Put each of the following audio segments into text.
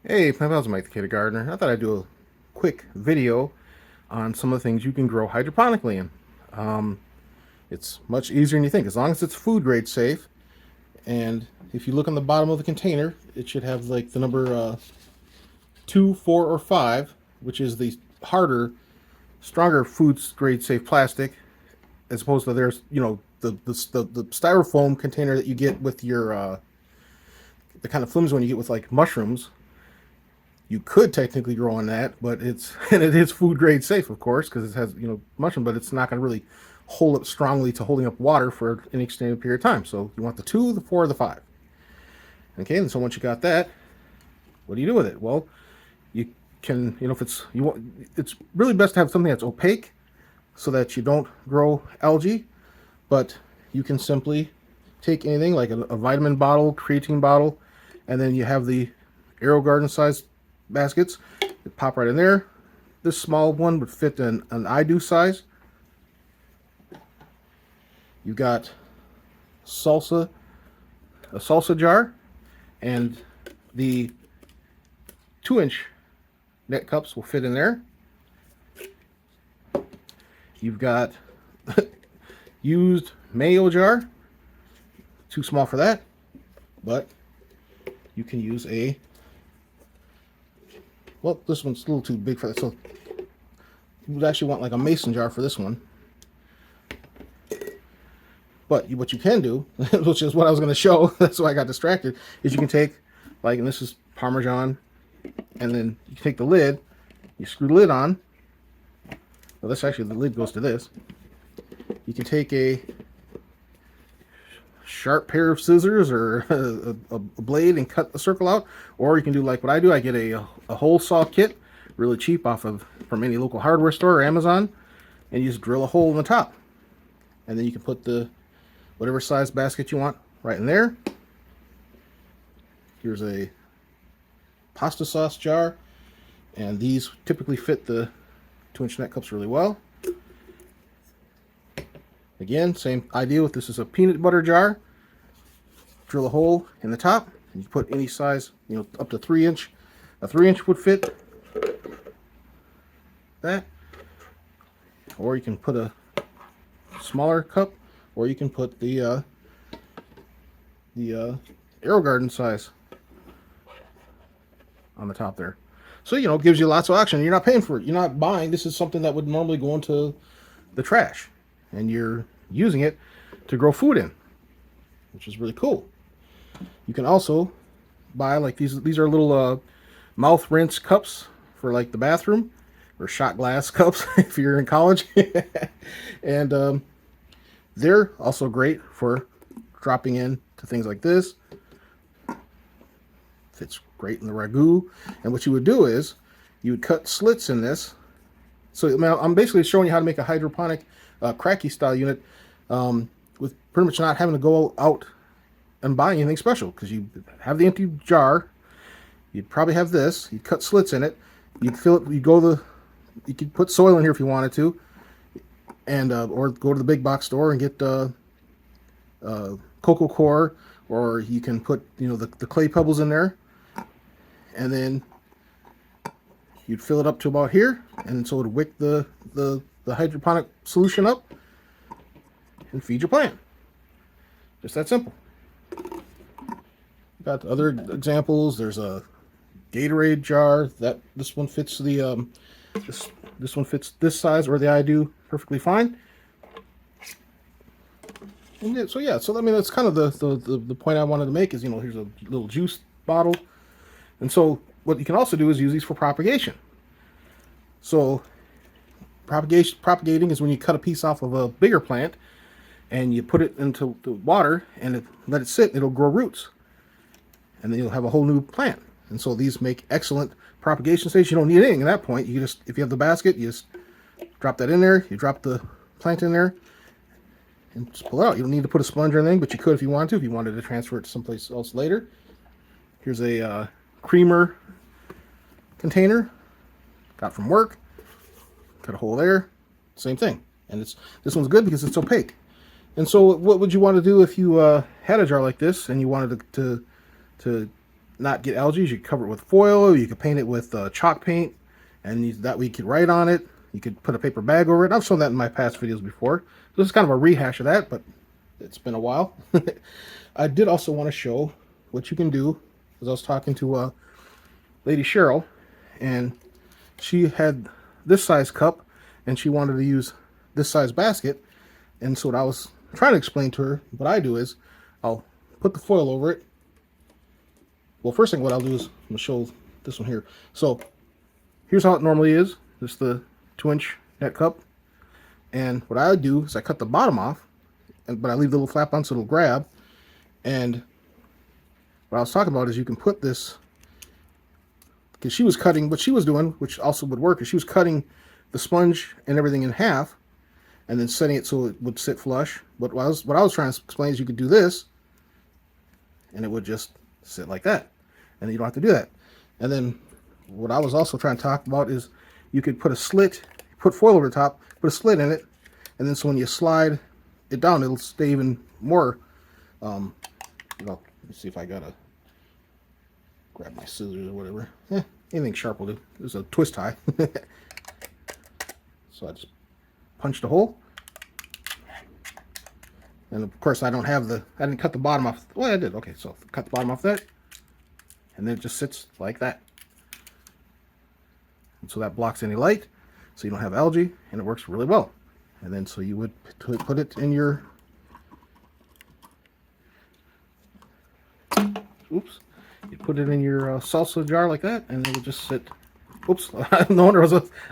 Hey, my name's Mike the Kid Gardener. I thought I'd do a quick video on some of the things you can grow hydroponically in. Um, it's much easier than you think, as long as it's food grade safe. And if you look on the bottom of the container, it should have like the number 2, 4, or 5, which is the harder, stronger food grade safe plastic, as opposed to the styrofoam container that you get with your the kind of flimsy one you get with like mushrooms. You could technically grow on that, but it's and it is food grade safe, of course, because it has mushroom, but it's not going to really hold up strongly to holding up water for an extended period of time. So you want the 2, the 4, the 5. Okay, and so once you got that, what do you do with it? Well, you can if it's really best to have something that's opaque so that you don't grow algae, but you can simply take anything like a vitamin bottle, creatine bottle, and then you have the Aero Garden size baskets that pop right in there. This small one would fit in an I-do size. You got a salsa jar, and the 2-inch net cups will fit in there. You've got used mayo jar, too small for that, but you can use this one's a little too big for that, so you would actually want like a mason jar for this one. But what you can do, which is what I was going to show, that's why I got distracted, is you can take, like, and this is Parmesan, and then you take the lid, you screw the lid on. Well, this actually, the lid goes to this. You can take a sharp pair of scissors or a blade and cut the circle out, or you can do like what I do. I get a hole saw kit, really cheap, from any local hardware store or Amazon, and you just drill a hole in the top, and then you can put the whatever size basket you want right in there. Here's a pasta sauce jar, and these typically fit the 2-inch net cups really well. Again, same idea with this is a peanut butter jar. Drill a hole in the top, and you put any size, up to 3-inch. A 3-inch would fit that, or you can put a smaller cup, or you can put the Aero Garden size on the top there. So it gives you lots of option. You're not paying for it. You're not buying. This is something that would normally go into the trash, and you're using it to grow food in, which is really cool. You can also buy like these are little mouth rinse cups for like the bathroom, or shot glass cups if you're in college. And they're also great for dropping in to things like this. Fits great in the ragu. And what you would do is you would cut slits in this. So I'm basically showing you how to make a hydroponic Kratky style unit with pretty much not having to go out and buy anything special, because you have the empty jar. You'd probably have this. You'd cut slits in it. You'd fill it. You could put soil in here if you wanted to, and or go to the big box store and get cocoa core, or you can put the clay pebbles in there, and then you'd fill it up to about here, and so it would wick the hydroponic solution up and feed your plant. Just that simple. Got other examples. There's a Gatorade jar. This one fits the this one fits this size, or the I do perfectly fine. And that's kind of the point I wanted to make is here's a little juice bottle, and so what you can also do is use these for propagation. So propagating is when you cut a piece off of a bigger plant and you put it into the water and let it sit. It'll grow roots, and then you'll have a whole new plant. And so these make excellent propagation stage. You don't need anything at that point. You just, if you have the basket, you just drop that in there. You drop the plant in there and just pull it out. You don't need to put a sponge or anything, but you could if you wanted to. If you wanted to transfer it to someplace else later. Here's a creamer container. Got from work. Cut a hole there. Same thing. And this one's good because it's opaque. And so what would you want to do if you had a jar like this and you wanted to not get algae, you could cover it with foil, you could paint it with chalk paint, and that we could write on it. You could put a paper bag over it. I've shown that in my past videos before. So this is kind of a rehash of that, but it's been a while. I did also want to show what you can do, because I was talking to Lady Cheryl, and she had this size cup, and she wanted to use this size basket. And so what I was trying to explain to her, what I do is, I'll put the foil over it. Well, first thing what I'll do is, I'm going to show this one here. So, here's how it normally is. This is the 2-inch net cup. And what I do is I cut the bottom off, but I leave the little flap on so it'll grab. And what I was talking about is you can put this, because she was cutting, what she was doing, which also would work, is she was cutting the sponge and everything in half, and then setting it so it would sit flush. But what I was trying to explain is you could do this, and it would just sit like that, and you don't have to do that. And then what I was also trying to talk about is you could put a slit, put foil over the top, put a slit in it, and then so when you slide it down, it'll stay even more. Let me see if I gotta grab my scissors or whatever. Anything sharp will do. There's a twist tie. So I just punched a hole, and of course I didn't cut the bottom off. Well, I did. Okay, so cut the bottom off that, and then it just sits like that. And so that blocks any light, so you don't have algae, and it works really well. And then so you would put it in your, oops, you put it in your salsa jar like that, and it would just sit. Oops, no wonder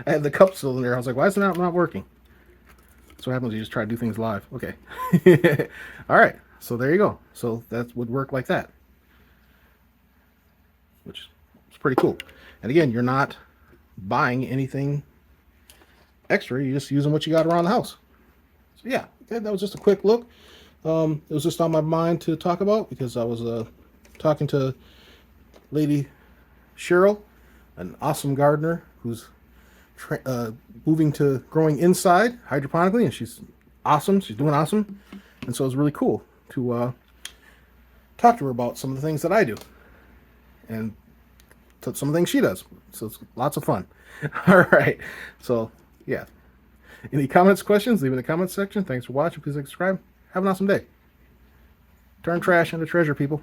I had the cup still in there. I was like, why is it not working? So what happens when you just try to do things live. Okay. All right, so there you go. So that would work like that, which is pretty cool. And again, you're not buying anything extra, you're just using what you got around the house. So yeah, okay, that was just a quick look. It was just on my mind to talk about, because I was talking to Lady Cheryl, an awesome gardener who's moving to growing inside hydroponically, and she's awesome. She's doing awesome, and so it was really cool to talk to her about some of the things that I do, and some of the things she does. So it's lots of fun. All right, so yeah. Any comments, questions? Leave in the comments section. Thanks for watching. Please subscribe. Have an awesome day. Turn trash into treasure, people.